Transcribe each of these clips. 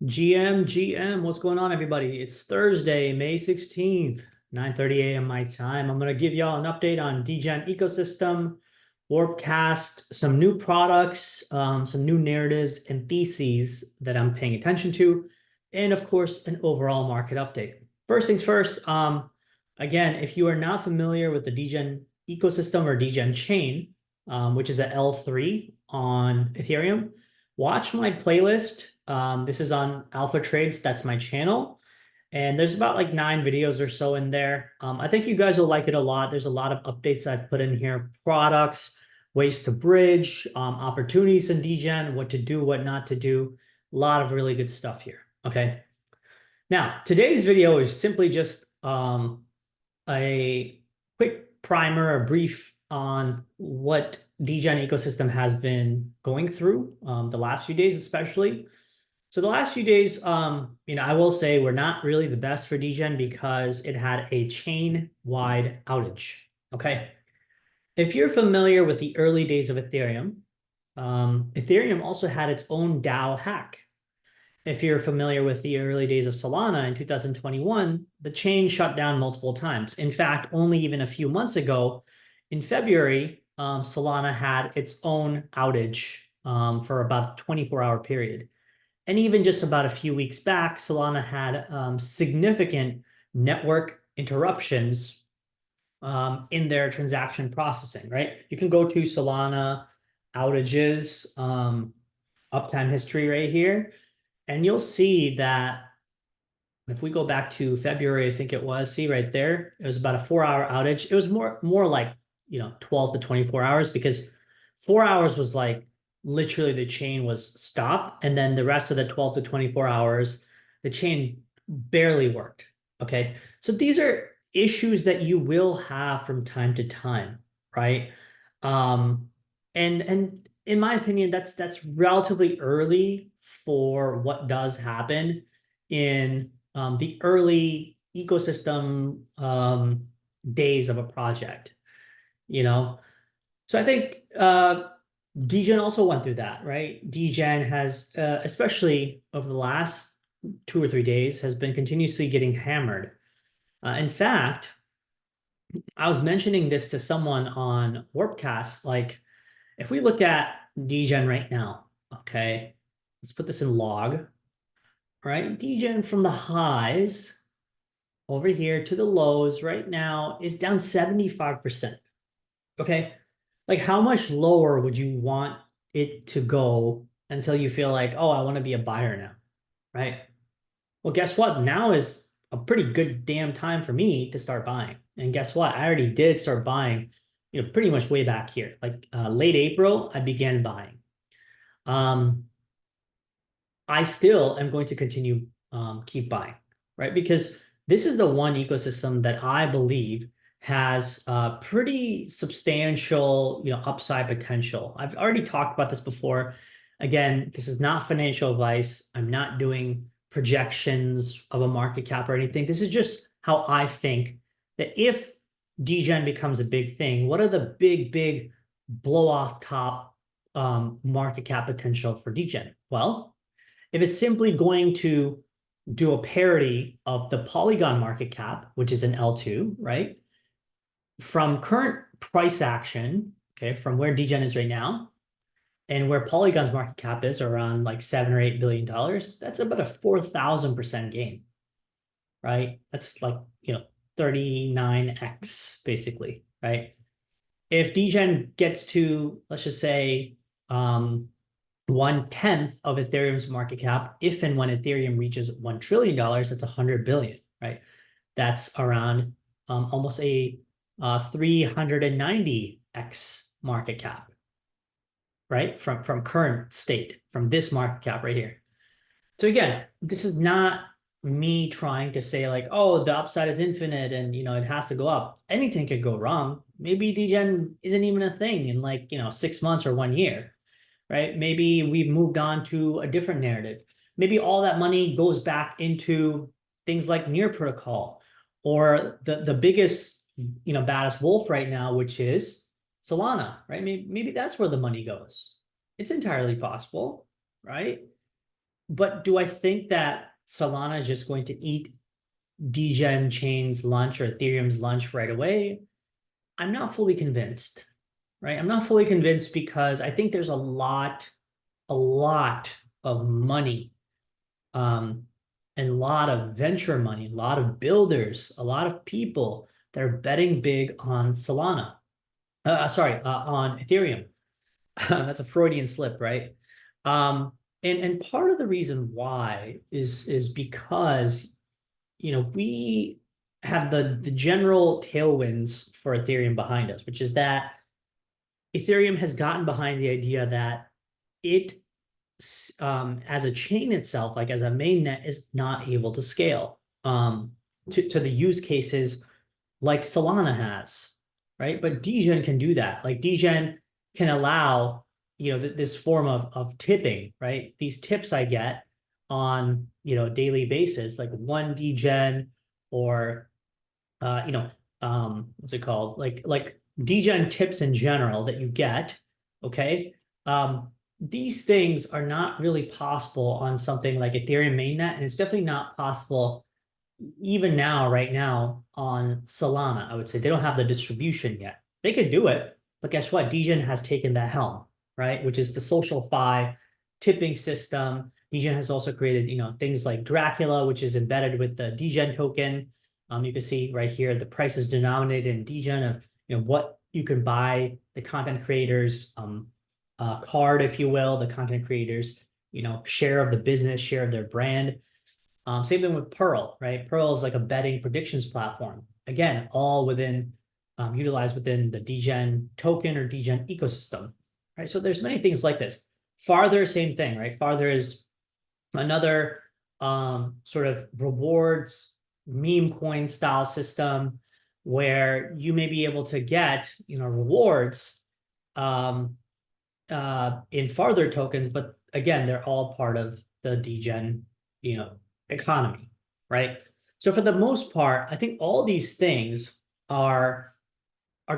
GM, what's going on, everybody? It's Thursday, May 16th, 9:30 a.m. my time. I'm going to give y'all an update on DEGEN ecosystem, Warpcast, some new products, some new narratives and theses that I'm paying attention to, and of course, an overall market update. First things first, again, if you are not familiar with the DEGEN ecosystem or DEGEN chain, which is a L3 on Ethereum, watch my playlist. This is on Alpha Trades. That's my channel. And there's about like 9 videos or so in there. I think you guys will like it a lot. There's a lot of updates I've put in here, products, ways to bridge, opportunities in DEGEN, what to do, what not to do. A lot of really good stuff here. Okay. Now, today's video is simply just a quick primer, a brief on what DEGEN ecosystem has been going through the last few days, especially. So the last few days, I will say were not really the best for DEGEN because it had a chain-wide outage. Okay. If you're familiar with the early days of Ethereum, Ethereum also had its own DAO hack. If you're familiar with the early days of Solana in 2021, the chain shut down multiple times. In fact, only even a few months ago, in February, Solana had its own outage for about a 24-hour period. And even just about a few weeks back, Solana had significant network interruptions in their transaction processing, right? You can go to Solana outages, uptime history right here. And you'll see that if we go back to February, I think it was, see right there, it was about a 4-hour outage. It was more like, 12 to 24 hours because 4 hours was like literally the chain was stopped. And then the rest of the 12 to 24 hours, the chain barely worked. Okay. So these are issues that you will have from time to time, right? And in my opinion, that's relatively early for what does happen in the early ecosystem days of a project, So I think DEGEN also went through that, right? DEGEN has, especially over the last 2 or 3 days, has been continuously getting hammered. In fact, I was mentioning this to someone on Warpcast, like, if we look at DEGEN right now, okay, let's put this in log, right? DEGEN from the highs over here to the lows right now is down 75%. Okay, like how much lower would you want it to go until you feel like, oh, I want to be a buyer now, right? Well, guess what? Now is a pretty good damn time for me to start buying. And guess what? I already did start buying, pretty much way back here. Like late April, I began buying. I still am going to continue keep buying, right? Because this is the one ecosystem that I believe has pretty substantial, upside potential. I've already talked about this before. Again, this is not financial advice. I'm not doing projections of a market cap or anything. This is just how I think that if DEGEN becomes a big thing, what are the big blow off top market cap potential for DEGEN? Well, if it's simply going to do a parity of the Polygon market cap, which is an L2, right? From current price action, okay, from where DEGEN is right now, and where Polygon's market cap is around like $7 or $8 billion, that's about a 4,000% gain, right? That's like, 39x basically, right? If DEGEN gets to, let's just say, 1/10 of Ethereum's market cap, if and when Ethereum reaches $1 trillion, that's 100 billion, right? That's around almost a 390x market cap, right? From current state, from this market cap right here. So again, this is not me trying to say like, oh, the upside is infinite and it has to go up. Anything could go wrong. Maybe DEGEN isn't even a thing in like 6 months or 1 year, right? Maybe we've moved on to a different narrative. Maybe all that money goes back into things like Near Protocol or the biggest, baddest wolf right now, which is Solana, right? Maybe that's where the money goes. It's entirely possible, right? But do I think that Solana is just going to eat DGen chain's lunch or Ethereum's lunch right away? I'm not fully convinced, right? I'm not fully convinced because I think there's a lot of money, and a lot of venture money, a lot of builders, a lot of people that are betting big on Solana. On Ethereum. That's a Freudian slip, right? And part of the reason why is because we have the general tailwinds for Ethereum behind us, which is that Ethereum has gotten behind the idea that it as a chain itself, like as a mainnet, is not able to scale to the use cases like Solana has, right? But DGen can do that. Like DGen can allow, this form of tipping, right? These tips I get on, daily basis, like one DGen or, what's it called? Like DGen tips in general that you get, okay? These things are not really possible on something like Ethereum mainnet, and it's definitely not possible even now, right now, on Solana. I would say they don't have the distribution yet. They could do it, but guess what? DGen has taken that helm, right? Which is the social fi tipping system. DGen has also created, things like Dracula, which is embedded with the DGen token. You can see right here the price is denominated in DGen of what you can buy, the content creators card, if you will, the content creators share of the business, share of their brand. Same thing with Pearl, right? Pearl is like a betting predictions platform. Again, all within utilized within the DGen token or DGen ecosystem, right? So there's many things like this. Farther, same thing, right? Farther is another sort of rewards meme coin style system where you may be able to get rewards in Farther tokens, but again, they're all part of the DGen economy, right? So for the most part, I think all these things are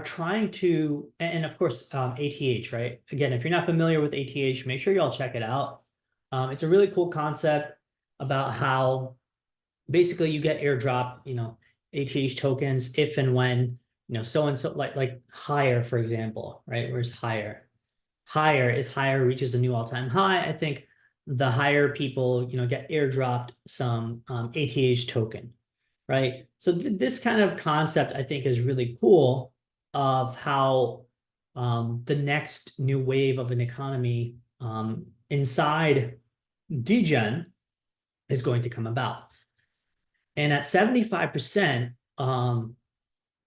trying to, and of course, ATH, right? Again, if you're not familiar with ATH, make sure you all check it out. It's a really cool concept about how basically you get airdrop, ATH tokens if and when, so and so, like higher, for example, right? Where's higher? If higher reaches a new all-time high, I think the higher people, get airdropped some ATH token, right? So this kind of concept, I think, is really cool of how the next new wave of an economy inside DGen is going to come about. And at 75%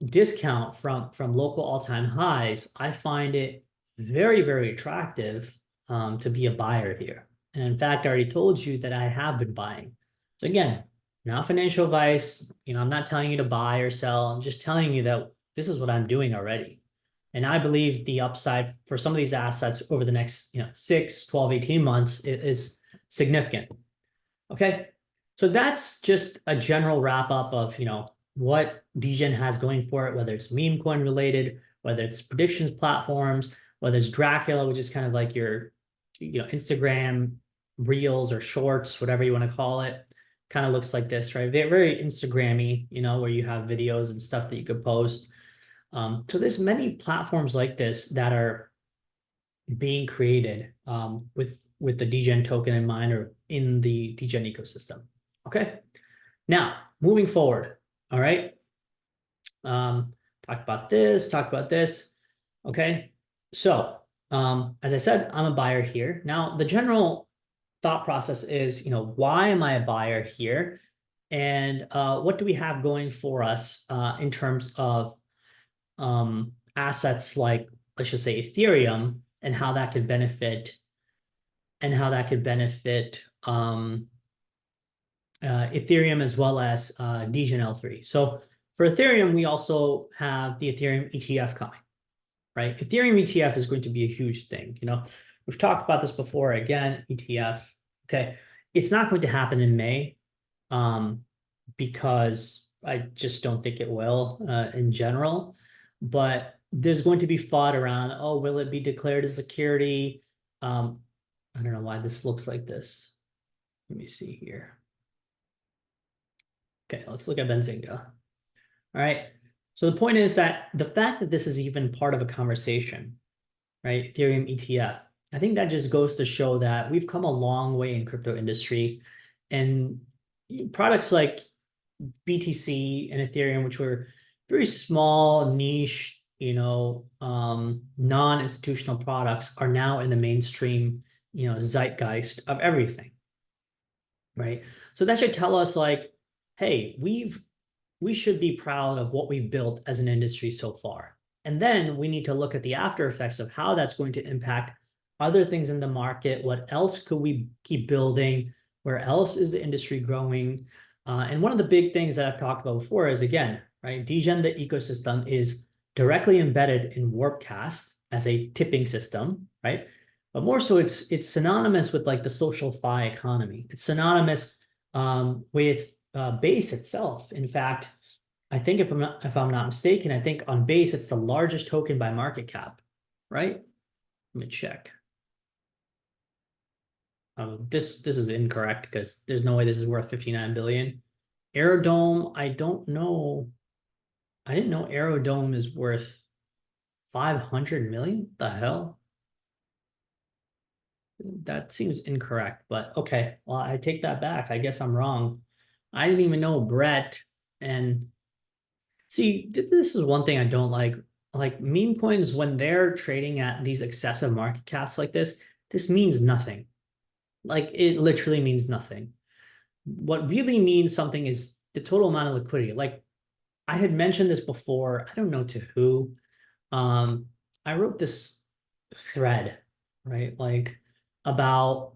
discount from local all-time highs, I find it very, very attractive to be a buyer here. And in fact, I already told you that I have been buying. So again, not financial advice. I'm not telling you to buy or sell. I'm just telling you that this is what I'm doing already. And I believe the upside for some of these assets over the next 6, 12, 18 months is significant. Okay. So that's just a general wrap up of, what DGen has going for it, whether it's meme coin related, whether it's predictions platforms, whether it's Dracula, which is kind of like your, Instagram reels or shorts, whatever you want to call it. Kind of looks like this, right? Very, very Instagrammy, where you have videos and stuff that you could post. So there's many platforms like this that are being created with the DGen token in mind or in the DGen ecosystem. Okay. Now, moving forward. All right. Talk about this. Okay. So, as I said, I'm a buyer here. Now, the general thought process is, why am I a buyer here? And what do we have going for us in terms of assets like, let's just say, Ethereum and how that could benefit Ethereum as well as DGen L3. So for Ethereum, we also have the Ethereum ETF coming, right? Ethereum ETF is going to be a huge thing. We've talked about this before. Again, ETF. Okay, it's not going to happen in May because I just don't think it will in general. But there's going to be thought around, oh, will it be declared a security? I don't know why this looks like this. Let me see here. Okay, let's look at Benzinga. All right. So the point is that the fact that this is even part of a conversation, right? Ethereum ETF, I think that just goes to show that we've come a long way in crypto industry, and products like BTC and Ethereum, which were very small, niche, non-institutional products, are now in the mainstream, zeitgeist of everything, right? So that should tell us like, hey, we should be proud of what we've built as an industry so far. And then we need to look at the after effects of how that's going to impact other things in the market. What else could we keep building? Where else is the industry growing? And one of the big things that I've talked about before is, again, right, DEGEN, the ecosystem, is directly embedded in Warpcast as a tipping system, right? But more so, it's synonymous with like the social fi economy. It's synonymous with Base itself. In fact, I think if I'm not mistaken, I think on Base it's the largest token by market cap, right? Let me check. This is incorrect because there's no way this is worth 59 billion. Aerodome, I don't know. I didn't know Aerodome is worth 500 million. The hell? That seems incorrect, but okay. Well, I take that back. I guess I'm wrong. I didn't even know Brett. And see, this is one thing I don't like. Like meme coins, when they're trading at these excessive market caps like this means nothing. Like it literally means nothing. What really means something is the total amount of liquidity. Like I had mentioned this before, I don't know to who. I wrote this thread, right? Like about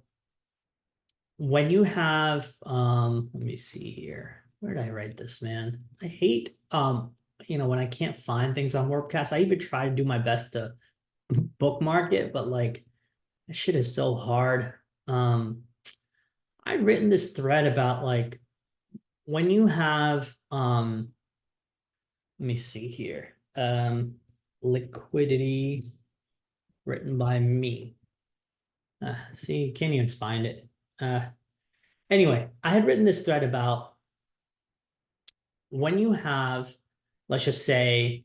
when you have, let me see here. Where did I write this, man? I hate, when I can't find things on Warpcast. I even try to do my best to bookmark it, but like, that shit is so hard. I'd written this thread about like when you have let me see here. Liquidity written by me. See, you can't even find it. Anyway, I had written this thread about when you have, let's just say,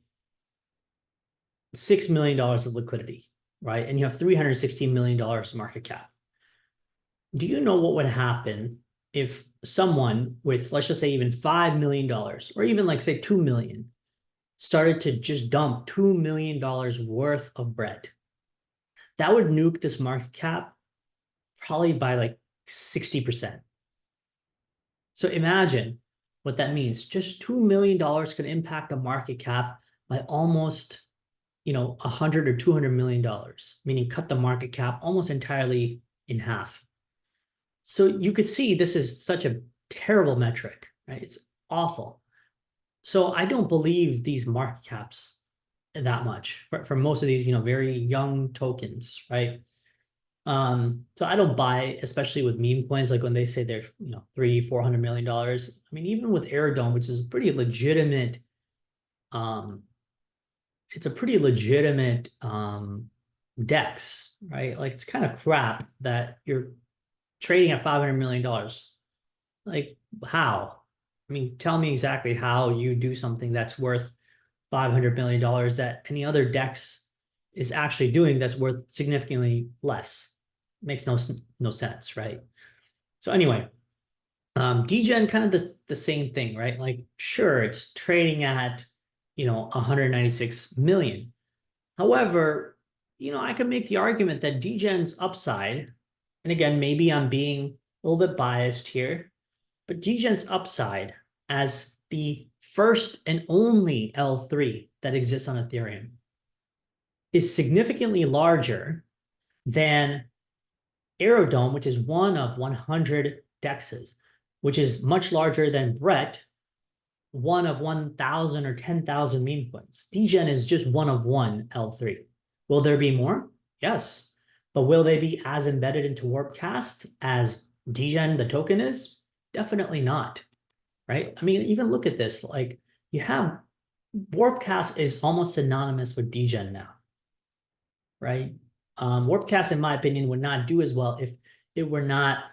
$6 million of liquidity, right? And you have $316 million market cap. Do you know what would happen if someone with, let's just say, even $5 million, or even like say 2 million, started to just dump $2 million worth of bread? That would nuke this market cap probably by like 60%. So imagine what that means. Just $2 million could impact a market cap by almost, $100 or $200 million, meaning cut the market cap almost entirely in half. So you could see this is such a terrible metric, right? It's awful. So I don't believe these market caps that much for most of these, very young tokens, right? So I don't buy, especially with meme coins, like when they say they're, $300-400 million. I mean, even with Aerodome, which is pretty legitimate, it's a pretty legitimate DEX, right? Like it's kind of crap that you're trading at $500 million. Like how? I mean, tell me exactly how you do something that's worth $500 million that any other DEX is actually doing that's worth significantly less. Makes no sense, right? So anyway, DEGEN kind of the same thing, right? Like, sure, it's trading at, 196 million. However, I could make the argument that DEGEN's upside, and again, maybe I'm being a little bit biased here, but DEGEN's upside as the first and only L3 that exists on Ethereum is significantly larger than Aerodome, which is one of 100 DEXs, which is much larger than Brett, one of 1,000 or 10,000 meme coins. DEGEN is just one of one L3. Will there be more? Yes. But will they be as embedded into Warpcast as DEGEN, the token, is? Definitely not, right? I mean, even look at this. Like, you have Warpcast is almost synonymous with DEGEN now, right? Warpcast, in my opinion, would not do as well if it were not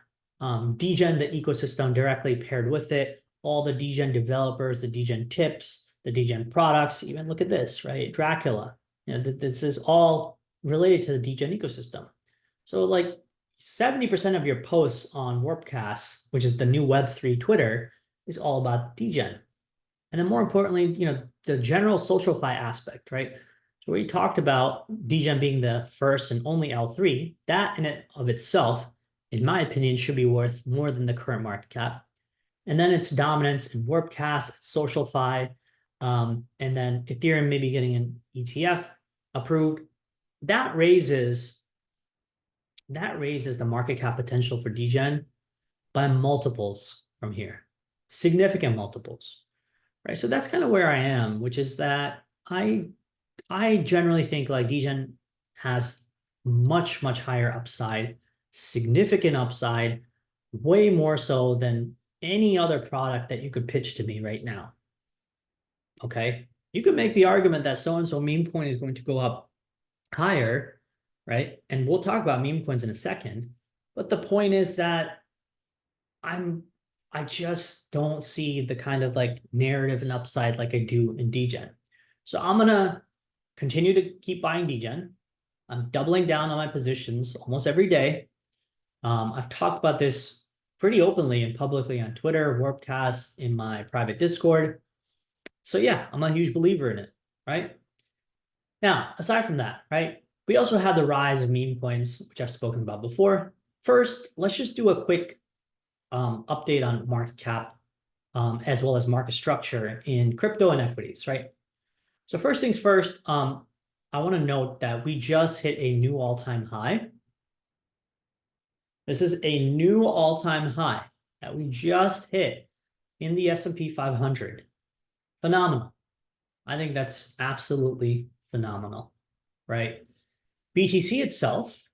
DEGEN, the ecosystem directly paired with it, all the DEGEN developers, the DEGEN tips, the DEGEN products, even look at this, right? Dracula, this is all related to the DEGEN ecosystem. So like 70% of your posts on Warpcast, which is the new Web3 Twitter, is all about DEGEN. And then more importantly, the general SocialFi aspect, right? So we talked about DEGEN being the first and only L3, that in it of itself, in my opinion, should be worth more than the current market cap. And then its dominance in Warpcast, SocialFi, and then Ethereum maybe getting an ETF approved. That raises the market cap potential for DEGEN by multiples from here, significant multiples, right? So that's kind of where I am, which is that I generally think like DEGEN has much higher upside, significant upside, way more so than any other product that you could pitch to me right now. Okay, you could make the argument that so-and-so meme coin is going to go up higher, right? And we'll talk about meme coins in a second. But the point is that I just don't see the kind of like narrative and upside like I do in DEGEN. So I'm gonna continue to keep buying DEGEN. I'm doubling down on my positions almost every day. I've talked about this pretty openly and publicly on Twitter, Warpcast, in my private Discord. So yeah, I'm a huge believer in it, right? Now, aside from that, right, we also have the rise of meme coins, which I've spoken about before. First, let's just do a quick update on market cap as well as market structure in crypto and equities, right? So first things first, I want to note that we just hit a new all-time high. This is a new all-time high that we just hit in the S&P 500. Phenomenal. I think that's absolutely phenomenal, right? BTC itself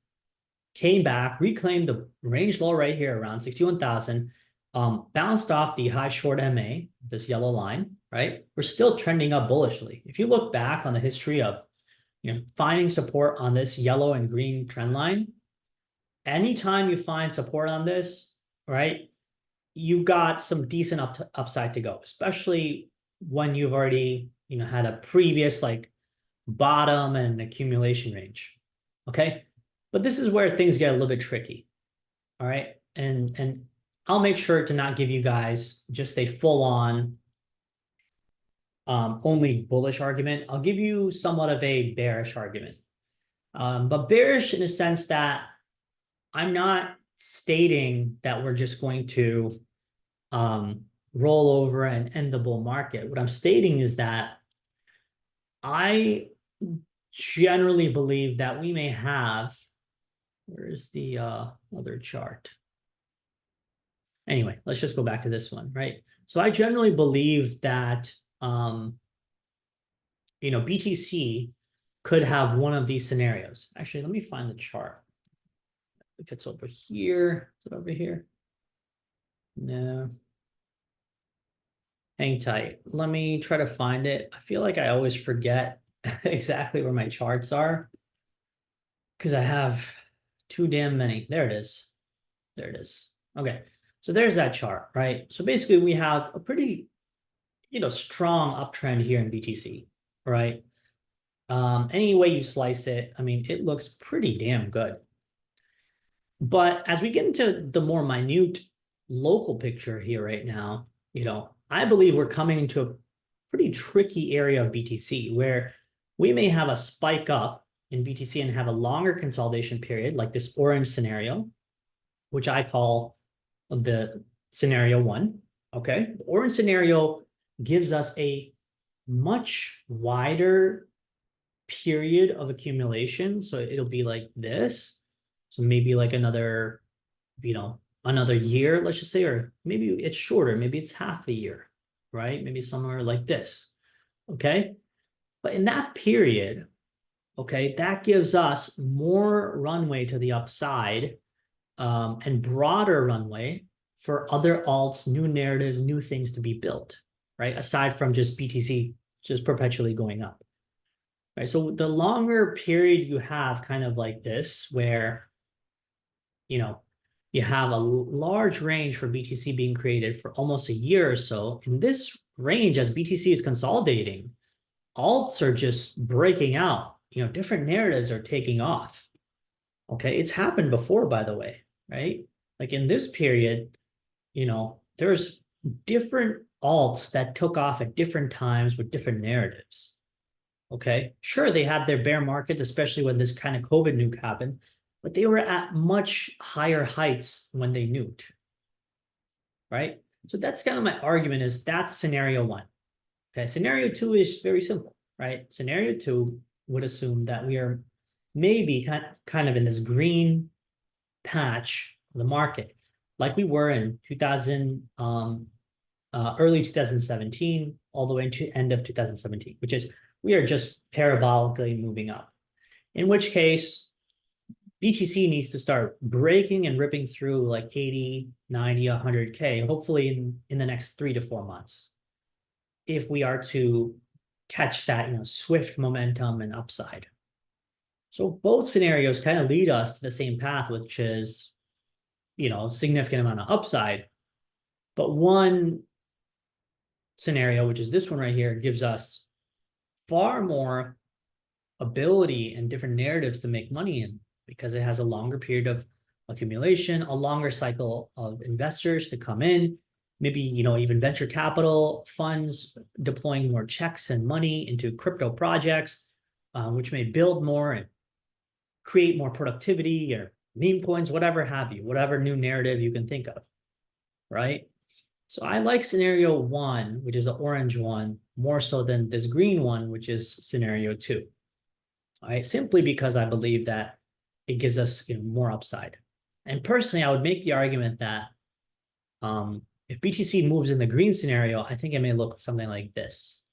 came back, reclaimed the range low right here around 61,000, bounced off the high short MA, this yellow line, right? We're still trending up bullishly. If you look back on the history of finding support on this yellow and green trend line, anytime you find support on this, right, you got some decent upside to go, especially when you've already had a previous like bottom and accumulation range. Okay, but this is where things get a little bit tricky. All right, and I'll make sure to not give you guys just a full-on only bullish argument. I'll give you somewhat of a bearish argument, but bearish in a sense that I'm not stating that we're just going to roll over and end the bull market. What I'm stating is that I generally believe that we may have, where's the other chart? Anyway, let's just go back to this one, right? So I generally believe that BTC could have one of these scenarios. Actually, let me find the chart. If it's over here, is it over here? No. Hang tight. Let me try to find it. I feel like I always forget exactly where my charts are because I have too damn many. There it is. There it is. Okay. So there's that chart, right? So basically we have a pretty, strong uptrend here in BTC, right? Any way you slice it, I mean, it looks pretty damn good. But as we get into the more minute local picture here right now, I believe we're coming into a pretty tricky area of BTC where we may have a spike up in BTC and have a longer consolidation period, like this orange scenario, which I call the scenario 1. Okay, the orange scenario gives us a much wider period of accumulation. So it'll be like this. So maybe like another, another year, let's just say, or maybe it's shorter, maybe it's half a year, right? Maybe somewhere like this, okay? But in that period, okay, that gives us more runway to the upside and broader runway for other alts, new narratives, new things to be built, right? Aside from just BTC just perpetually going up, right? So the longer period you have kind of like this where, You have a large range for BTC being created for almost a year or so. In this range, as BTC is consolidating, alts are just breaking out. Different narratives are taking off. Okay, it's happened before, by the way, right? Like in this period, there's different alts that took off at different times with different narratives. Okay, sure, they had their bear markets, especially when this kind of COVID nuke happened, but they were at much higher heights when they nuked, right? So that's kind of my argument, is that's scenario one. Okay, scenario two is very simple, right? Scenario two would assume that we are maybe kind of in this green patch of the market, like we were in early 2017, all the way into end of 2017, which is we are just parabolically moving up. In which case, BTC needs to start breaking and ripping through like 80, 90, 100K, hopefully in the next 3 to 4 months, if we are to catch that swift momentum and upside. So both scenarios kind of lead us to the same path, which is significant amount of upside. But one scenario, which is this one right here, gives us far more ability and different narratives to make money in, because it has a longer period of accumulation, a longer cycle of investors to come in, maybe even venture capital funds deploying more checks and money into crypto projects, which may build more and create more productivity, or meme coins, whatever have you, whatever new narrative you can think of, right? So I like scenario one, which is the orange one, more so than this green one, which is scenario two. All right, simply because I believe that it gives us more upside. And personally, I would make the argument that if BTC moves in the green scenario, I think it may look something like this.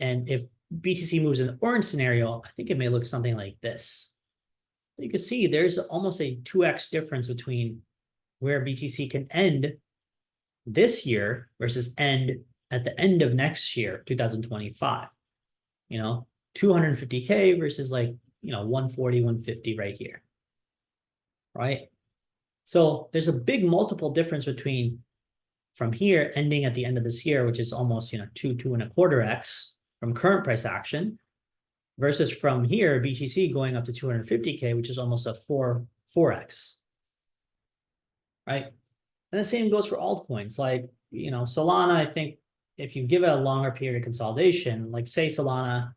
And if BTC moves in the orange scenario, I think it may look something like this. You can see there's almost a 2x difference between where BTC can end this year versus end at the end of next year, 2025. 250K versus 140, 150 right here, right? So there's a big multiple difference between from here ending at the end of this year, which is almost 2.25x from current price action, versus from here BTC going up to 250K, which is almost a 4x, right? And the same goes for altcoins, like Solana. I think if you give it a longer period of consolidation, like say Solana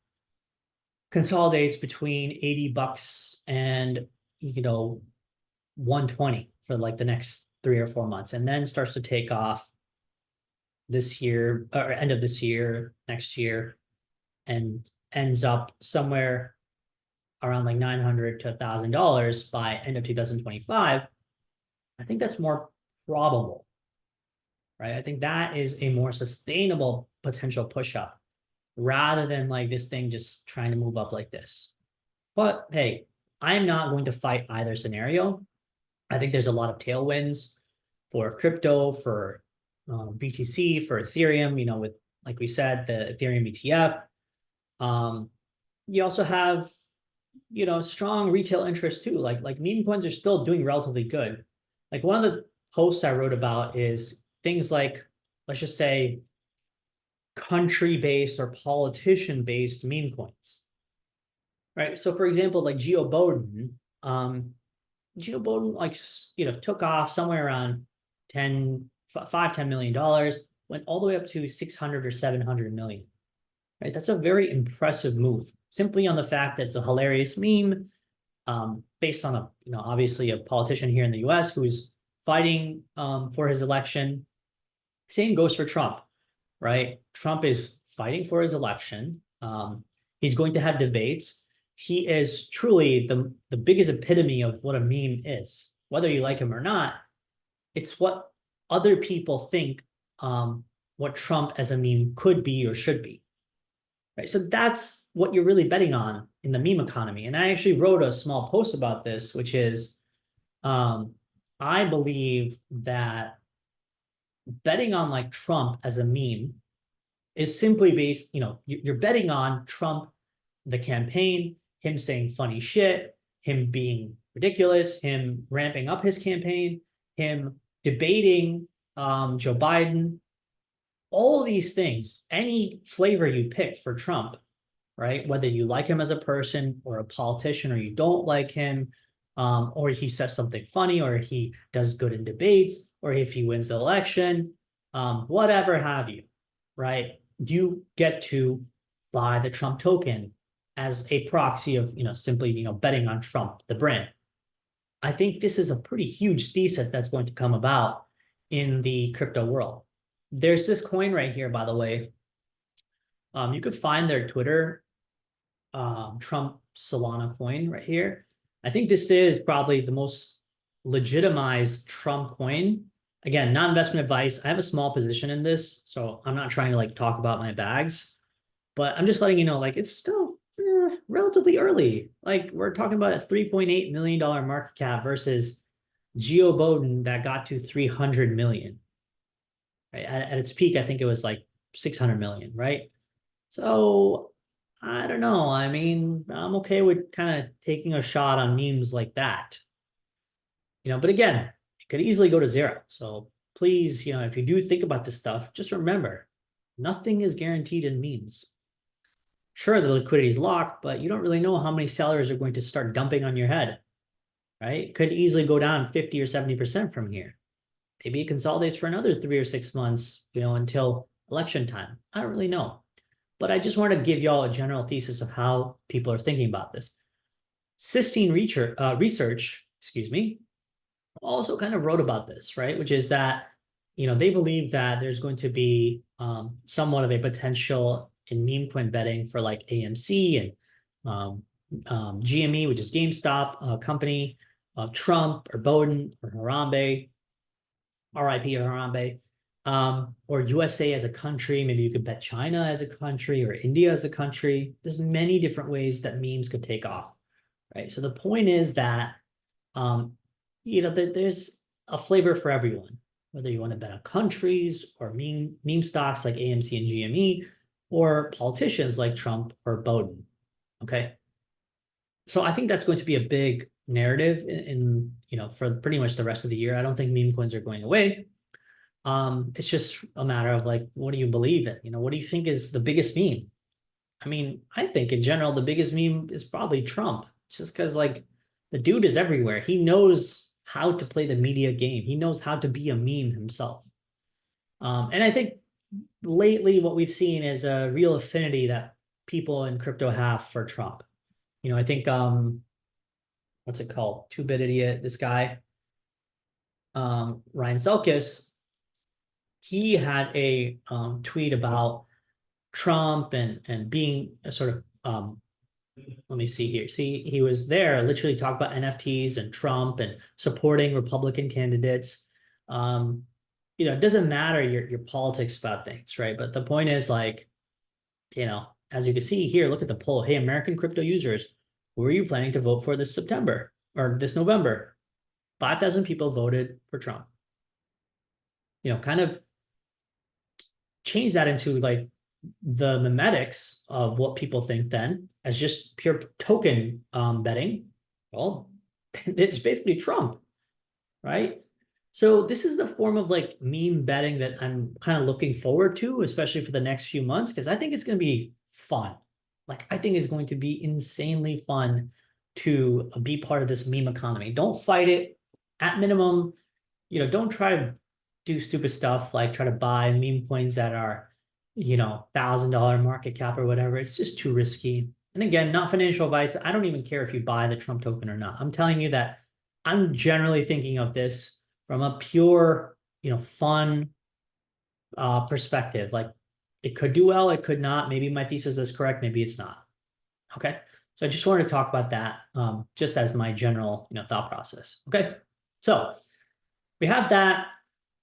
consolidates between $80 and 120 for like the next 3 or 4 months, and then starts to take off this year or end of this year, next year, and ends up somewhere around like $900 to $1,000 by end of 2025. I think that's more probable, right? I think that is a more sustainable potential push up, rather than like this thing just trying to move up like this. But hey, I'm not going to fight either scenario. I think there's a lot of tailwinds for crypto, for BTC, for Ethereum, with, like we said, the Ethereum ETF. You also have, strong retail interest too. Like meme coins are still doing relatively good. Like one of the posts I wrote about is things like, let's just say, country-based or politician-based meme coins, right? So for example, like Boden, like, took off somewhere around $10 million, went all the way up to 600 or 700 million, right? That's a very impressive move, simply on the fact that it's a hilarious meme, based on obviously a politician here in the US who's fighting for his election. Same goes for Trump, right? Trump is fighting for his election. He's going to have debates. He is truly the biggest epitome of what a meme is. Whether you like him or not, it's what other people think what Trump as a meme could be or should be, right? So that's what you're really betting on in the meme economy. And I actually wrote a small post about this, which is I believe that betting on like Trump as a meme is simply based, you're betting on Trump, the campaign, him saying funny shit, him being ridiculous, him ramping up his campaign, him debating Joe Biden, all these things, any flavor you pick for Trump, right? Whether you like him as a person or a politician, or you don't like him, or he says something funny, or he does good in debates, or if he wins the election, whatever have you, right? You get to buy the Trump token as a proxy of, simply, betting on Trump, the brand. I think this is a pretty huge thesis that's going to come about in the crypto world. There's this coin right here, by the way. You could find their Twitter, Trump Solana coin right here. I think this is probably the most legitimized Trump coin. Again, not investment advice. I have a small position in this, so I'm not trying to like talk about my bags, but I'm just letting you know, like, it's still relatively early. Like, we're talking about a $3.8 million market cap versus Geo Boden that got to 300 million. Right? At its peak, I think it was like 600 million, right? So I don't know. I mean, I'm okay with kind of taking a shot on memes like that. But again, it could easily go to zero. So please, if you do think about this stuff, just remember, nothing is guaranteed in memes. Sure, the liquidity is locked, but you don't really know how many sellers are going to start dumping on your head, right? It could easily go down 50 or 70% from here. Maybe it consolidates for another 3 or 6 months, until election time. I don't really know. But I just want to give y'all a general thesis of how people are thinking about this. Sistine Research, also kind of wrote about this, right? Which is that, they believe that there's going to be somewhat of a potential in meme coin betting for like AMC and GME, which is GameStop, company of Trump or Boden or Harambe, RIP or Harambe, or USA as a country. Maybe you could bet China as a country or India as a country. There's many different ways that memes could take off, right? So the point is that, there's a flavor for everyone, whether you want to bet on countries or meme stocks like AMC and GME, or politicians like Trump or Boden, okay? So I think that's going to be a big narrative in for pretty much the rest of the year. I don't think meme coins are going away. It's just a matter of like, what do you believe in? What do you think is the biggest meme? I mean, I think in general, the biggest meme is probably Trump, just because like the dude is everywhere. He knows how to play the media game. He knows how to be a meme himself. And I think lately what we've seen is a real affinity that people in crypto have for Trump. I think, what's it called? 2-Bit Idiot, this guy, Ryan Selkis, he had a tweet about Trump and being a sort of, let me see here. See, he was there literally talk about NFTs and Trump and supporting Republican candidates. It doesn't matter your politics about things, right? But the point is like, as you can see here, look at the poll. Hey, American crypto users, who are you planning to vote for this September or this November? 5,000 people voted for Trump. Kind of change that into like the memetics of what people think then as just pure token betting. Well, it's basically Trump, right? So this is the form of like meme betting that I'm kind of looking forward to, especially for the next few months, because I think it's going to be fun. Like, I think it's going to be insanely fun to be part of this meme economy. Don't fight it. At minimum, don't try to do stupid stuff like try to buy meme coins that are, $1,000 market cap or whatever. It's just too risky. And again, not financial advice. I don't even care if you buy the Trump token or not. I'm telling you that I'm generally thinking of this from a pure, fun perspective. Like, it could do well, it could not. Maybe my thesis is correct, maybe it's not. Okay. So I just wanted to talk about that just as my general, thought process. Okay. So we have that.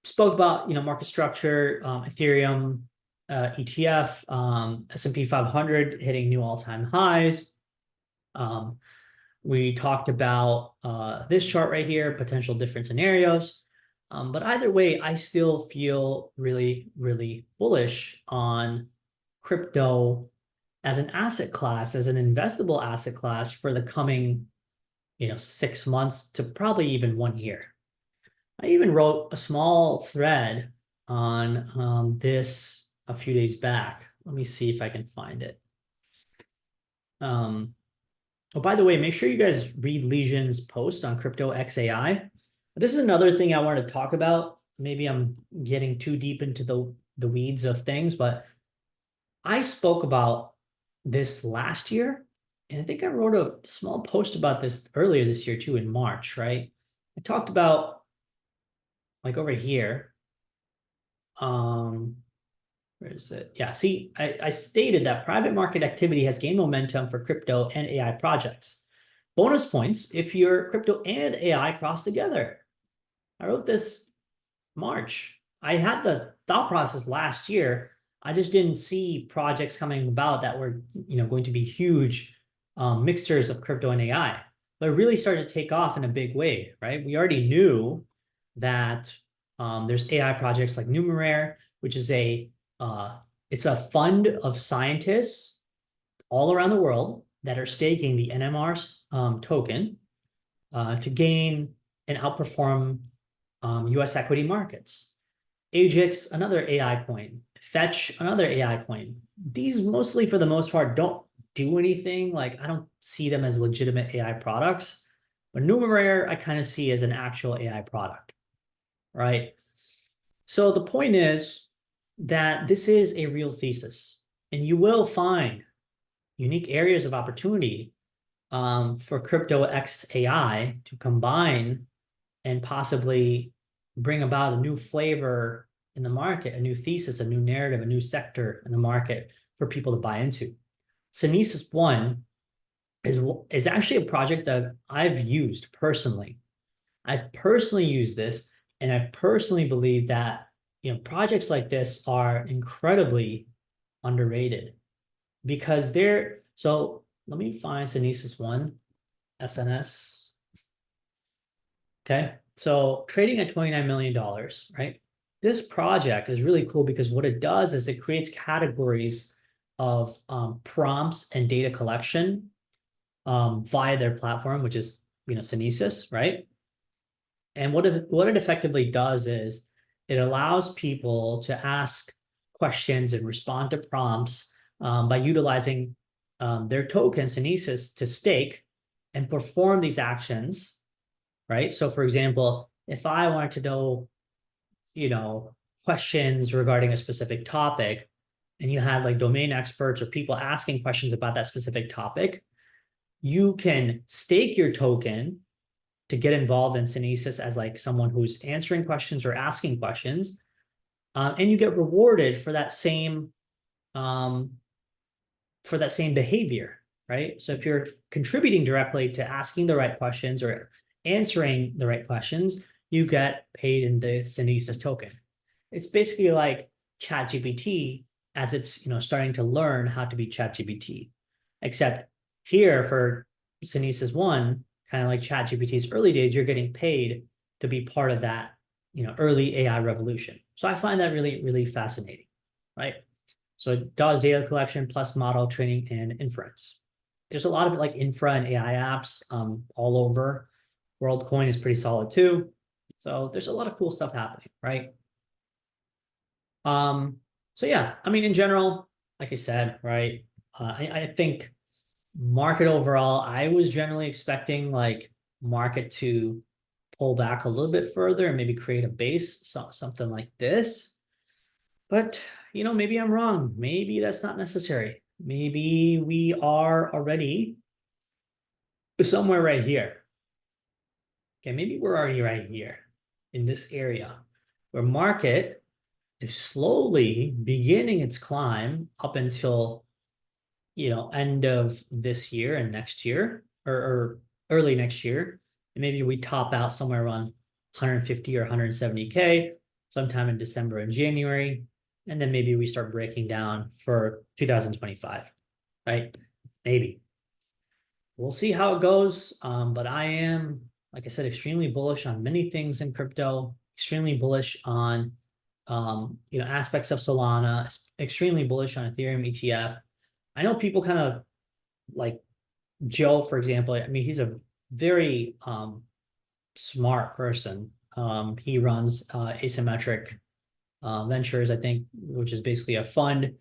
Spoke about, market structure, Ethereum, ETF, S&P 500 hitting new all-time highs. We talked about this chart right here, potential different scenarios. But either way, I still feel really, really bullish on crypto as an asset class, as an investable asset class for the coming, 6 months to probably even 1 year. I even wrote a small thread on this a few days back. Let me see if I can find it. Oh, by the way, make sure you guys read Legion's post on crypto XAI. This is another thing I want to talk about. Maybe I'm getting too deep into the weeds of things, but I spoke about this last year, and I think I wrote a small post about this earlier this year too, in March, right? I talked about, like, over here. Where is it? Yeah, see, I stated that private market activity has gained momentum for crypto and AI projects. Bonus points if your crypto and AI cross together. I wrote this March. I had the thought process last year. I just didn't see projects coming about that were, going to be huge mixtures of crypto and AI. But it really started to take off in a big way, right? We already knew that there's AI projects like Numeraire, which is it's a fund of scientists all around the world that are staking the NMR token to gain and outperform US equity markets. AGIX, another AI coin. Fetch, another AI coin. These mostly, for the most part, don't do anything. Like, I don't see them as legitimate AI products. But Numeraire, I kind of see as an actual AI product, right? So the point is that this is a real thesis, and you will find unique areas of opportunity for crypto X AI to combine and possibly bring about a new flavor in the market, a new thesis, a new narrative, a new sector in the market for people to buy into. Synesis One is actually a project that I've used personally. I've personally used this, and I personally believe that projects like this are incredibly underrated because they're so. Let me find Synesis One, SNS. Okay, so trading at $29 million, right? This project is really cool because what it does is it creates categories of prompts and data collection via their platform, which is Synesis, right? And what it effectively does is it allows people to ask questions and respond to prompts by utilizing their token Synesis to stake and perform these actions, right? So, for example, if I wanted to know, questions regarding a specific topic, and you had like domain experts or people asking questions about that specific topic, you can stake your token to get involved in Synesis as like someone who's answering questions or asking questions, and you get rewarded for that same behavior, right? So if you're contributing directly to asking the right questions or answering the right questions, you get paid in the Synesis token. It's basically like ChatGPT as it's starting to learn how to be ChatGPT, except here for Synesis One, kind of like ChatGPT's early days, you're getting paid to be part of that early AI revolution. So I find that really, really fascinating, right? So it does data collection plus model training and inference. There's a lot of it like infra and AI apps all over. WorldCoin is pretty solid too. So there's a lot of cool stuff happening, right? So yeah, I mean, in general, like I said, right, I think market overall, I was generally expecting like market to pull back a little bit further and maybe create a base, something like this. But, maybe I'm wrong. Maybe that's not necessary. Maybe we are already somewhere right here. Okay, maybe we're already right here in this area where market is slowly beginning its climb up until, end of this year and next year or early next year. And maybe we top out somewhere around 150 or 170K sometime in December and January. And then maybe we start breaking down for 2025, right? Maybe. We'll see how it goes. But I am, like I said, extremely bullish on many things in crypto, extremely bullish on aspects of Solana, extremely bullish on Ethereum ETF. I know people kind of like Joe, for example. I mean, he's a very smart person. He runs Asymmetric Ventures, I think, which is basically a fund.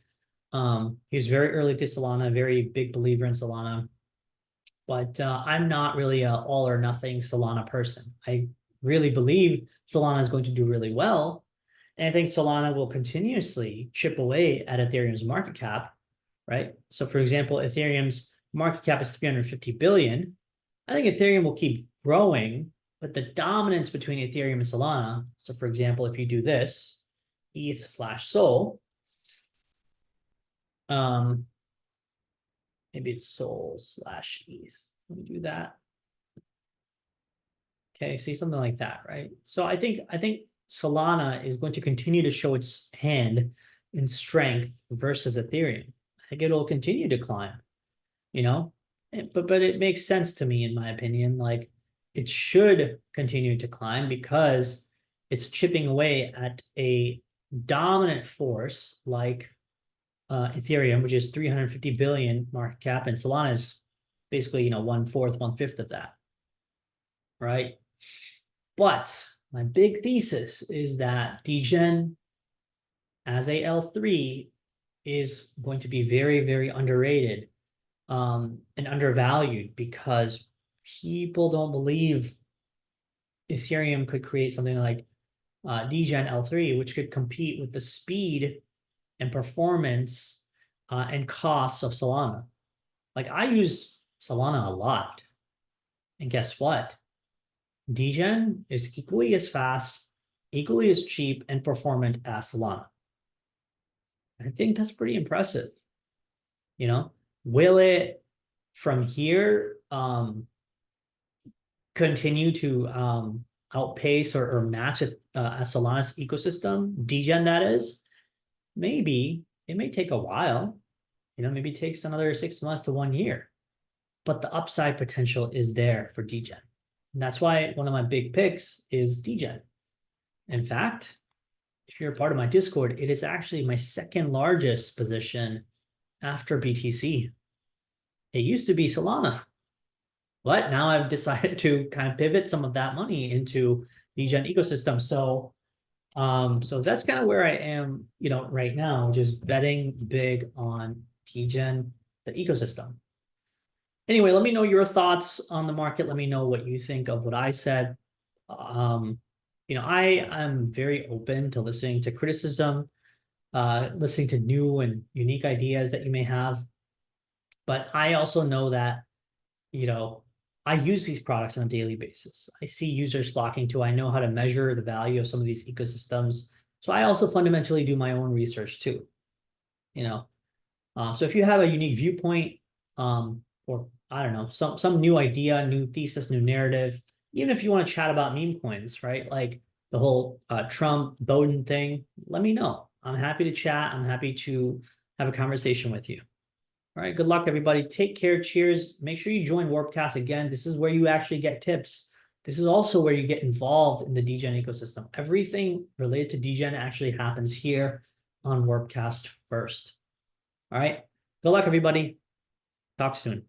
He's very early to Solana, very big believer in Solana. But I'm not really a all or nothing Solana person. I really believe Solana is going to do really well. And I think Solana will continuously chip away at Ethereum's market cap, right? So for example, Ethereum's market cap is 350 billion. I think Ethereum will keep growing, but the dominance between Ethereum and Solana. So for example, if you do this, ETH/SOL, maybe it's Sol/ETH. Let me do that. Okay, see something like that, right? So I think Solana is going to continue to show its hand in strength versus Ethereum. I think it'll continue to climb, you know, but it makes sense to me, in my opinion. Like it should continue to climb because it's chipping away at a dominant force like Ethereum, which is 350 billion market cap, and Solana is basically, you know, 1/4, 1/5 of that, right? But my big thesis is that DEGEN as a L3 is going to be very, very underrated and undervalued because people don't believe Ethereum could create something like DEGEN L3, which could compete with the speed and performance and costs of Solana. Like I use Solana a lot. And guess what? DEGEN is equally as fast, equally as cheap and performant as Solana. I think that's pretty impressive. You know, will it from here continue to outpace or match a Solana's ecosystem, DEGEN that is? Maybe. It may take a while. You know, maybe it takes another 6 months to 1 year. But the upside potential is there for DEGEN. And that's why one of my big picks is DEGEN. In fact, if you're a part of my Discord, it is actually my second largest position after BTC. It used to be Solana, but now I've decided to kind of pivot some of that money into DEGEN ecosystem. So that's kind of where I am, you know, right now, just betting big on DEGEN, the ecosystem. Anyway, let me know your thoughts on the market. Let me know what you think of what I said. You know, I am very open to listening to criticism, listening to new and unique ideas that you may have. But I also know that, you know, I use these products on a daily basis. I see users flocking to, I know how to measure the value of some of these ecosystems. So I also fundamentally do my own research too, you know. So if you have a unique viewpoint, or I don't know, some new idea, new thesis, new narrative, even if you want to chat about meme coins, right? Like the whole Trump Boden thing, let me know. I'm happy to chat. I'm happy to have a conversation with you. All right, good luck, everybody. Take care. Cheers. Make sure you join Warpcast again. This is where you actually get tips. This is also where you get involved in the DEGEN ecosystem. Everything related to DEGEN actually happens here on Warpcast first. All right, good luck, everybody. Talk soon.